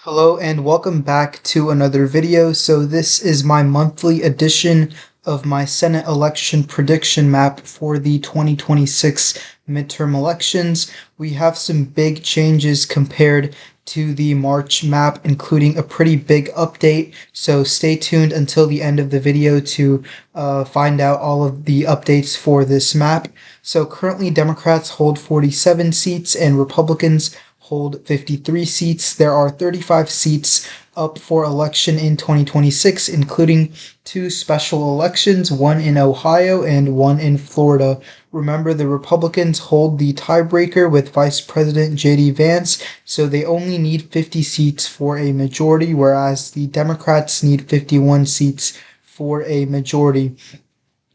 Hello and welcome back to another video. So this is my monthly edition of my Senate election prediction map for the 2026 midterm elections. We have some big changes compared to the March map, including a pretty big update. So stay tuned until the end of the video to find out all of the updates for this map. So currently Democrats hold 47 seats and Republicans hold 53 seats. There are 35 seats up for election in 2026, including two special elections, one in Ohio and one in Florida. Remember, the Republicans hold the tiebreaker with Vice President J.D. Vance, so they only need 50 seats for a majority, whereas the Democrats need 51 seats for a majority.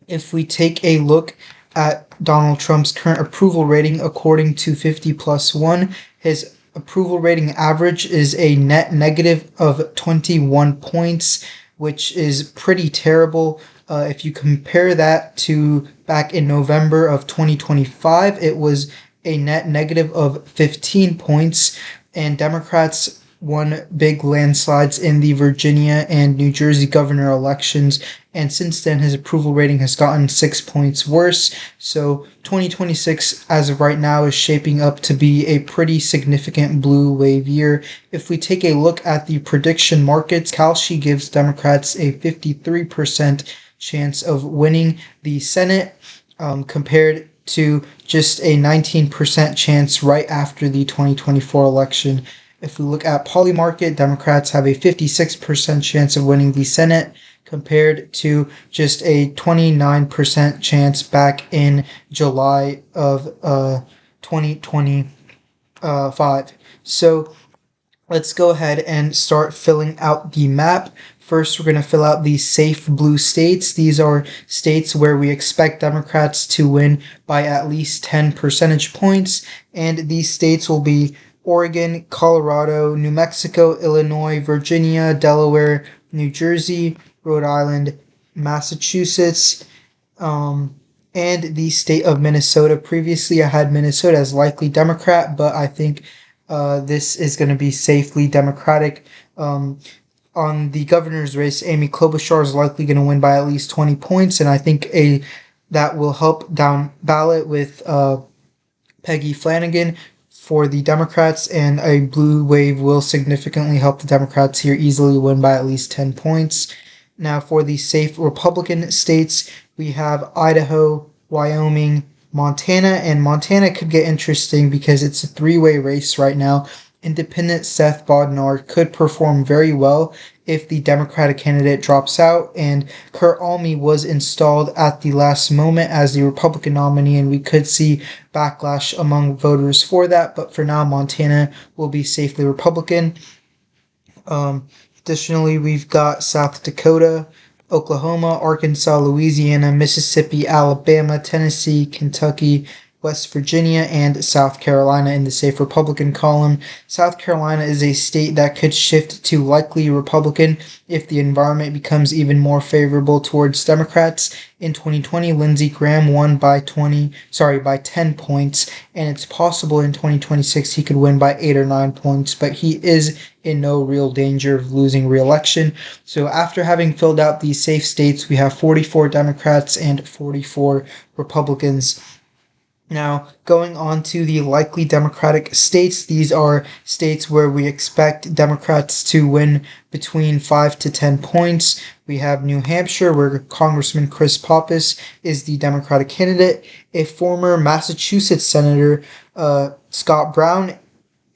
If we take a look at Donald Trump's current approval rating according to 50+1, his approval rating average is a net negative of 21 points, which is pretty terrible. If you compare that to back in November of 2025, it was a net negative of 15 points, and Democrats won big landslides in the Virginia and New Jersey governor elections, and since then his approval rating has gotten 6 points worse. So 2026 as of right now is shaping up to be a pretty significant blue wave year. If we take a look at the prediction markets, Kalshi gives Democrats a 53% chance of winning the Senate, compared to just a 19% chance right after the 2024 election. If we look at Polymarket, Democrats have a 56% chance of winning the Senate, compared to just a 29% chance back in July of 2025. So let's go ahead and start filling out the map. First, we're going to fill out the safe blue states. These are states where we expect Democrats to win by at least 10 percentage points, and these states will be Oregon, Colorado, New Mexico, Illinois, Virginia, Delaware, New Jersey, Rhode Island, Massachusetts, and the state of Minnesota. Previously, I had Minnesota as likely Democrat, but I think this is going to be safely Democratic. On the governor's race, Amy Klobuchar is likely going to win by at least 20 points, and I think that will help down ballot with Peggy Flanagan for the Democrats, and a blue wave will significantly help the Democrats here easily win by at least 10 points. Now for the safe Republican states, we have Idaho, Wyoming, Montana, and Montana could get interesting because it's a three-way race right now. Independent Seth Bodnar could perform very well if the Democratic candidate drops out, and Kurt Alme was installed at the last moment as the Republican nominee, and we could see backlash among voters for that, but for now Montana will be safely Republican. Additionally, we've got South Dakota, Oklahoma, Arkansas, Louisiana, Mississippi, Alabama, Tennessee, Kentucky, West Virginia, and South Carolina in the safe Republican column. South Carolina is a state that could shift to likely Republican if the environment becomes even more favorable towards Democrats. In 2020, Lindsey Graham won by 10 points, and it's possible in 2026 he could win by 8 or 9 points, but he is in no real danger of losing re-election. So after having filled out these safe states, we have 44 Democrats and 44 Republicans. Now, going on to the likely Democratic states, these are states where we expect Democrats to win between 5 to 10 points. We have New Hampshire, where Congressman Chris Pappas is the Democratic candidate. A former Massachusetts Senator, Scott Brown,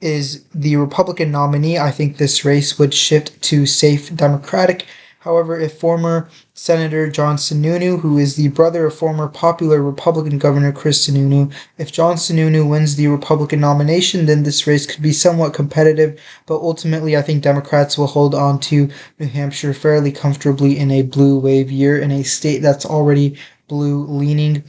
is the Republican nominee. I think this race would shift to safe Democratic. However, if former Senator John Sununu, who is the brother of former popular Republican Governor Chris Sununu, if John Sununu wins the Republican nomination, then this race could be somewhat competitive, but ultimately I think Democrats will hold on to New Hampshire fairly comfortably in a blue wave year in a state that's already blue leaning.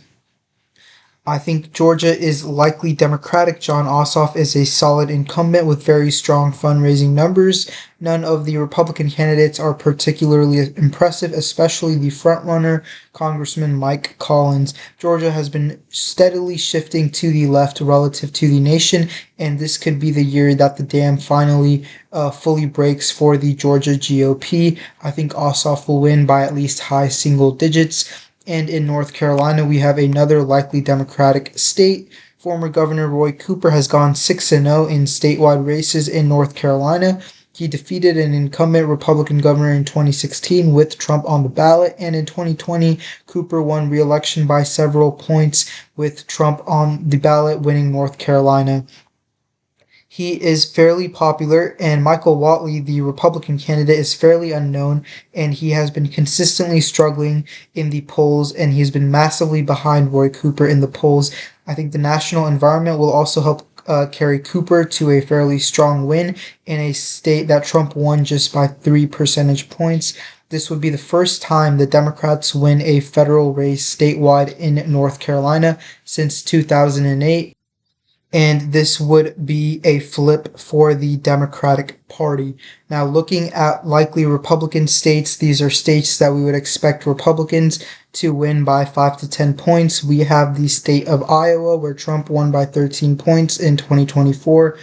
I think Georgia is likely Democratic. Jon Ossoff is a solid incumbent with very strong fundraising numbers. None of the Republican candidates are particularly impressive, especially the frontrunner, Congressman Mike Collins. Georgia has been steadily shifting to the left relative to the nation, and this could be the year that the dam finally fully breaks for the Georgia GOP. I think Ossoff will win by at least high single digits. And in North Carolina, we have another likely Democratic state. Former Governor Roy Cooper has gone 6-0 in statewide races in North Carolina. He defeated an incumbent Republican governor in 2016 with Trump on the ballot, and in 2020, Cooper won re-election by several points with Trump on the ballot, winning North Carolina. He is fairly popular, and Michael Whatley, the Republican candidate, is fairly unknown, and he has been consistently struggling in the polls, and he's been massively behind Roy Cooper in the polls. I think the national environment will also help carry Cooper to a fairly strong win in a state that Trump won just by 3 percentage points. This would be the first time the Democrats win a federal race statewide in North Carolina since 2008, and this would be a flip for the Democratic Party. Now, looking at likely Republican states, these are states that we would expect Republicans to win by 5 to 10 points. We have the state of Iowa, where Trump won by 13 points in 2024.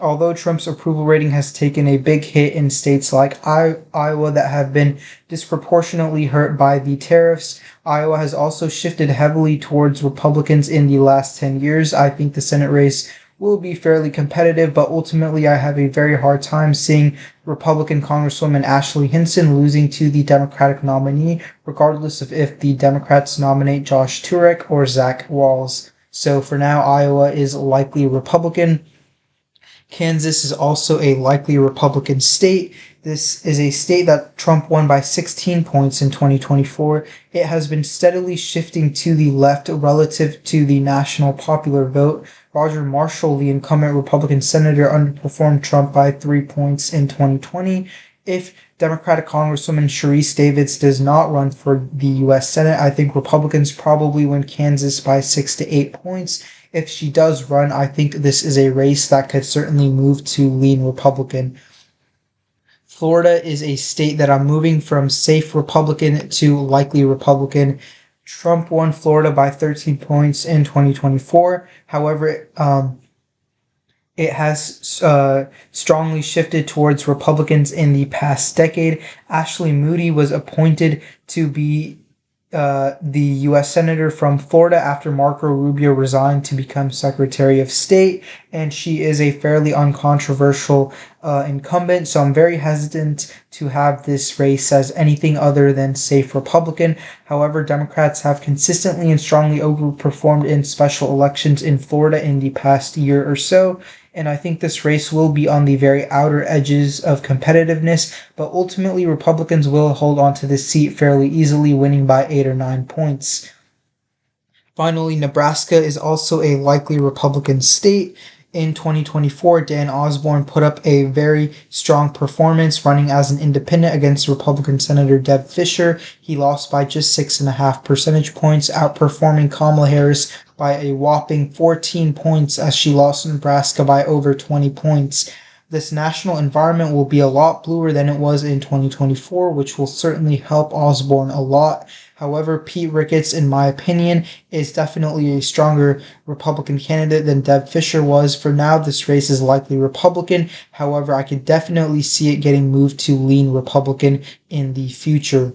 Although Trump's approval rating has taken a big hit in states like Iowa that have been disproportionately hurt by the tariffs, Iowa has also shifted heavily towards Republicans in the last 10 years. I think the Senate race will be fairly competitive, but ultimately I have a very hard time seeing Republican Congresswoman Ashley Hinson losing to the Democratic nominee, regardless of if the Democrats nominate Josh Turek or Zach Walz. So for now, Iowa is likely Republican. Kansas is also a likely Republican state. This is a state that Trump won by 16 points in 2024. It has been steadily shifting to the left relative to the national popular vote. Roger Marshall, the incumbent Republican senator, underperformed Trump by 3 points in 2020. If Democratic Congresswoman Sharice Davids does not run for the U.S. Senate, I think Republicans probably win Kansas by 6 to 8 points. If she does run, I think this is a race that could certainly move to lean Republican. Florida is a state that I'm moving from safe Republican to likely Republican. Trump won Florida by 13 points in 2024. However, it has strongly shifted towards Republicans in the past decade. Ashley Moody was appointed to be the U.S. Senator from Florida after Marco Rubio resigned to become Secretary of State, and she is a fairly uncontroversial incumbent, so I'm very hesitant to have this race as anything other than safe Republican. However, Democrats have consistently and strongly overperformed in special elections in Florida in the past year or so, and I think this race will be on the very outer edges of competitiveness, but ultimately Republicans will hold on to this seat fairly easily, winning by 8 or 9 points. Finally, Nebraska is also a likely Republican state. In 2024, Dan Osborne put up a very strong performance running as an independent against Republican Senator Deb Fischer. He lost by just 6.5 percentage points, outperforming Kamala Harris by a whopping 14 points as she lost Nebraska by over 20 points. This national environment will be a lot bluer than it was in 2024, which will certainly help Osborne a lot. However, Pete Ricketts, in my opinion, is definitely a stronger Republican candidate than Deb Fischer was. For now, this race is likely Republican. However, I could definitely see it getting moved to lean Republican in the future.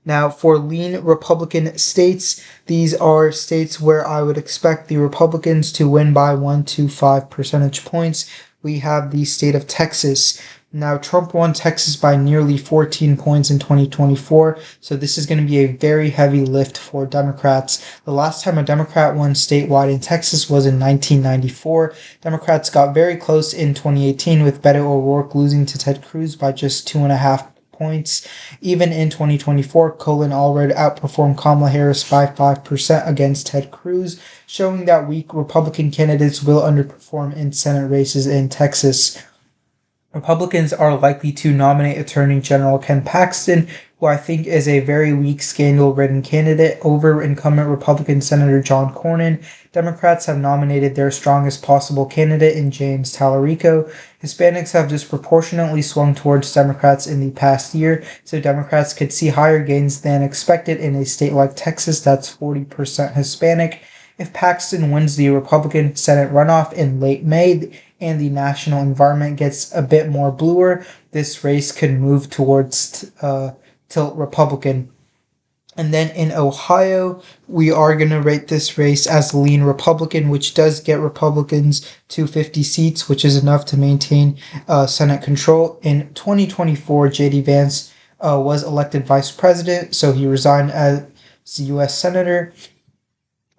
Now, for lean Republican states, these are states where I would expect the Republicans to win by 1 to 5 percentage points. We have the state of Texas. Now, Trump won Texas by nearly 14 points in 2024, so this is going to be a very heavy lift for Democrats. The last time a Democrat won statewide in Texas was in 1994. Democrats got very close in 2018 with Beto O'Rourke losing to Ted Cruz by just 2.5 points. Even in 2024, Colin Allred outperformed Kamala Harris by 5% against Ted Cruz, showing that weak Republican candidates will underperform in Senate races in Texas. Republicans are likely to nominate Attorney General Ken Paxton, who I think is a very weak, scandal-ridden candidate, over incumbent Republican Senator John Cornyn. Democrats have nominated their strongest possible candidate in James Tallarico. Hispanics have disproportionately swung towards Democrats in the past year, so Democrats could see higher gains than expected in a state like Texas that's 40% Hispanic. If Paxton wins the Republican Senate runoff in late May, and the national environment gets a bit more bluer, this race could move towards tilt Republican. And then in Ohio, we are going to rate this race as lean Republican, which does get Republicans to 50 seats, which is enough to maintain Senate control. In 2024, J.D. Vance was elected vice president, so he resigned as U.S. Senator,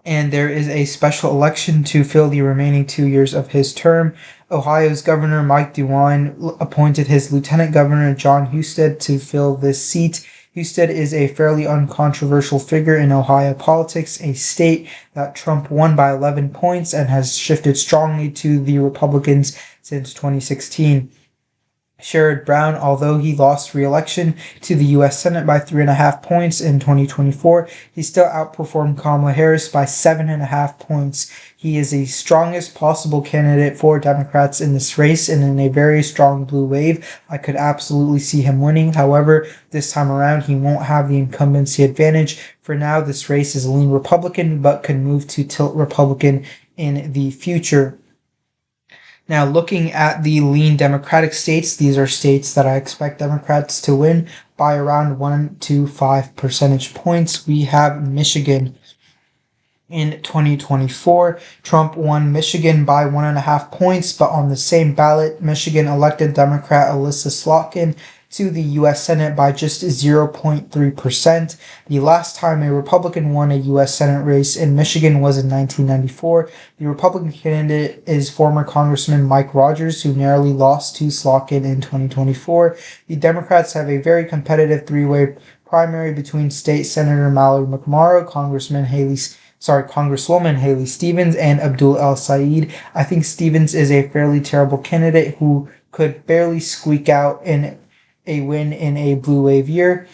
and there is a special election to fill the remaining 2 years of his term. Ohio's Governor Mike DeWine appointed his Lieutenant Governor John Husted to fill this seat. Husted is a fairly uncontroversial figure in Ohio politics, a state that Trump won by 11 points and has shifted strongly to the Republicans since 2016. Sherrod Brown, although he lost re-election to the U.S. Senate by 3.5 points in 2024, he still outperformed Kamala Harris by 7.5 points. He is the strongest possible candidate for Democrats in this race, and in a very strong blue wave, I could absolutely see him winning. However, this time around, he won't have the incumbency advantage. For now, this race is lean Republican, but could move to tilt Republican in the future. Now, looking at the lean Democratic states, these are states that I expect Democrats to win by around 1 to 5 percentage points. We have Michigan. In 2024, Trump won Michigan by 1.5 points, but on the same ballot, Michigan elected Democrat Alyssa Slotkin to the U.S. Senate by just 0.3%. The last time a Republican won a U.S. Senate race in Michigan was in 1994. The Republican candidate is former Congressman Mike Rogers, who narrowly lost to Slotkin in 2024. The Democrats have a very competitive three-way primary between State Senator Mallory McMorrow, Congresswoman Haley Stevens, and Abdul El Sayed. I think Stevens is a fairly terrible candidate who could barely squeak out in a win in a blue wave year.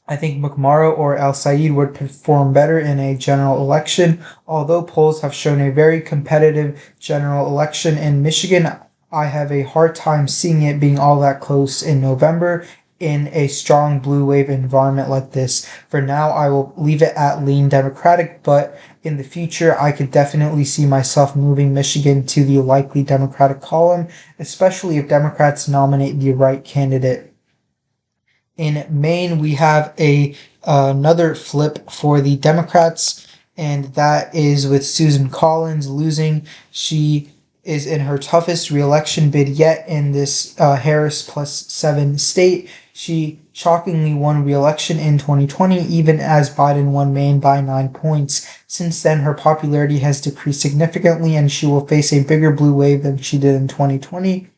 I think McMorrow or El Sayed would perform better in a general election. Although polls have shown a very competitive general election in Michigan, I have a hard time seeing it being all that close in November in a strong blue wave environment like this. For now, I will leave it at lean Democratic, but in the future, I could definitely see myself moving Michigan to the likely Democratic column, especially if Democrats nominate the right candidate. In Maine, we have another flip for the Democrats, and that is with Susan Collins losing. She is in her toughest reelection bid yet in this Harris +7 state. She shockingly won re-election in 2020, even as Biden won Maine by 9 points. Since then, her popularity has decreased significantly, and she will face a bigger blue wave than she did in 2020.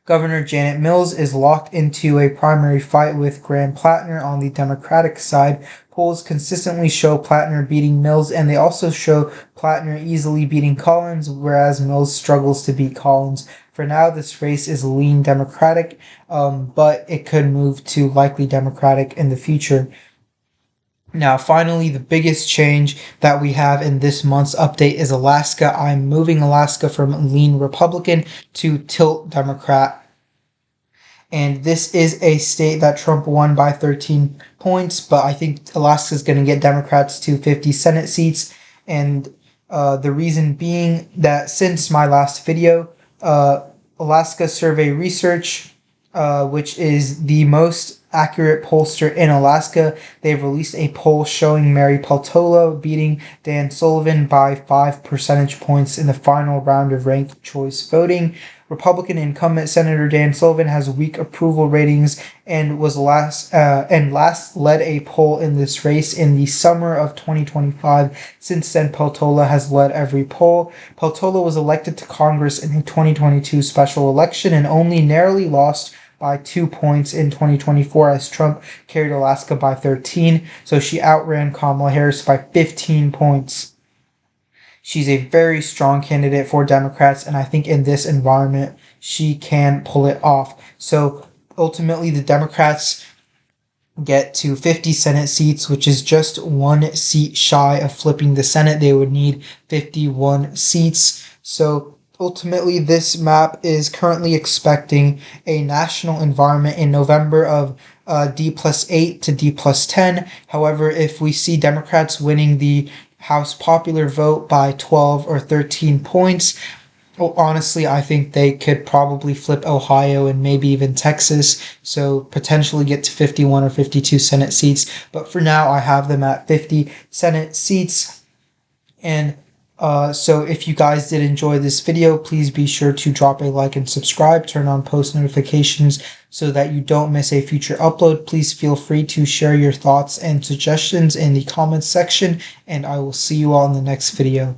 Governor Janet Mills is locked into a primary fight with Graham Plattner on the Democratic side. Polls consistently show Plattner beating Mills, and they also show Plattner easily beating Collins, whereas Mills struggles to beat Collins. For now, this race is lean Democratic, but it could move to likely Democratic in the future. Now, finally, the biggest change that we have in this month's update is Alaska. I'm moving Alaska from lean Republican to tilt Democrat. And this is a state that Trump won by 13 points, but I think Alaska is going to get Democrats to 50 Senate seats. And the reason being that since my last video, Alaska Survey Research, which is the most accurate pollster in Alaska, they've released a poll showing Mary Peltola beating Dan Sullivan by 5 percentage points in the final round of ranked choice voting. Republican incumbent Senator Dan Sullivan has weak approval ratings and was last led a poll in this race in the summer of 2025. Since then, Peltola has led every poll. Peltola was elected to Congress in a 2022 special election and only narrowly lost by 2 points in 2024 as Trump carried Alaska by 13, so she outran Kamala Harris by 15 points. She's a very strong candidate for Democrats, and I think in this environment, she can pull it off. So ultimately, the Democrats get to 50 Senate seats, which is just one seat shy of flipping the Senate. They would need 51 seats. So ultimately, this map is currently expecting a national environment in November of D+8 to D+10. However, if we see Democrats winning the House popular vote by 12 or 13 points, well, honestly, I think they could probably flip Ohio and maybe even Texas, so potentially get to 51 or 52 Senate seats. But for now, I have them at 50 Senate seats. And so if you guys did enjoy this video, please be sure to drop a like and subscribe, turn on post notifications so that you don't miss a future upload. Please feel free to share your thoughts and suggestions in the comments section, and I will see you all in the next video.